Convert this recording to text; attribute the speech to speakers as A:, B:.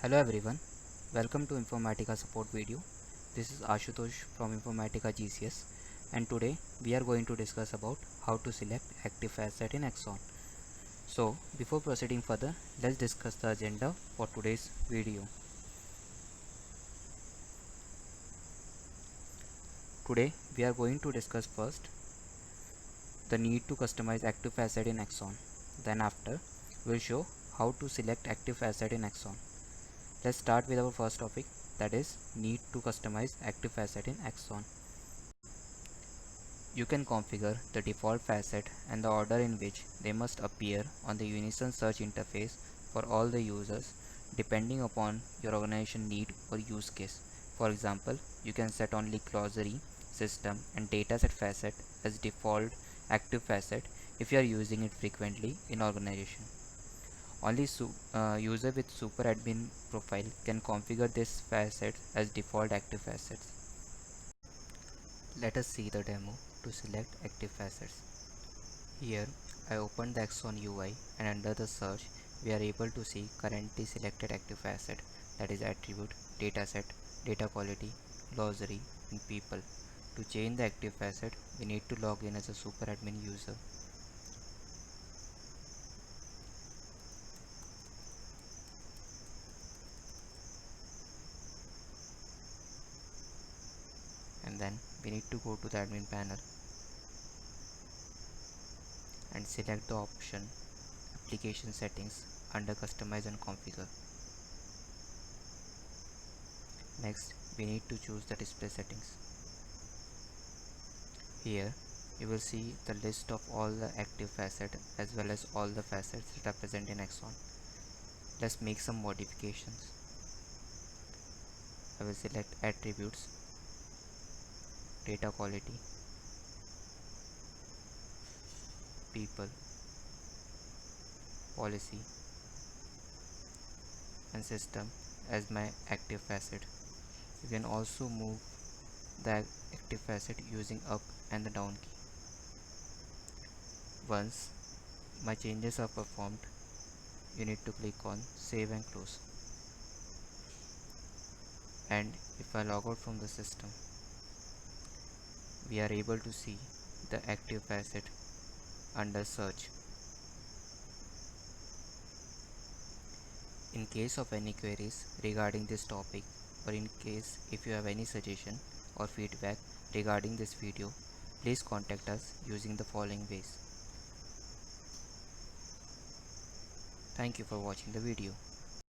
A: Hello everyone, welcome to Informatica support video. This is Ashutosh from Informatica GCS, and today we are going to discuss about how to select active facet in Axon. So before proceeding further, let's discuss the agenda for today's video. Today we are going to discuss first the need to customize active facet in Axon. Then after, we'll show how to select active facet in Axon. Let's start with our first topic, that is need to customize active facet in Axon. You can configure the default facet and the order in which they must appear on the Unison search interface for all the users depending upon your organization need or use case. For example, you can set only glossary, system and dataset facet as default active facet if you are using it frequently in organization. Only user with super admin profile can configure this facet as default active facets. Let us see the demo to select active facets. Here I opened the Axon UI, and under the search we are able to see currently selected active facet, that is attribute, dataset, data quality, glossary and people. To change the active facet we need to log in as a super admin user. And then we need to go to the admin panel and select the option application settings under customize and configure. Next we need to choose the display settings. Here you will see the list of all the active facets as well as all the facets that are present in Axon. Let's make some modifications. I will select attributes, data quality, people, policy and system as my active facet. You can also move the active facet using up and the down key. Once my changes are performed, you need to click on save and close. And if I log out from the system, we are able to see the active facet under search. In case of any queries regarding this topic, or in case if you have any suggestion or feedback regarding this video, please contact us using the following ways. Thank you for watching the video.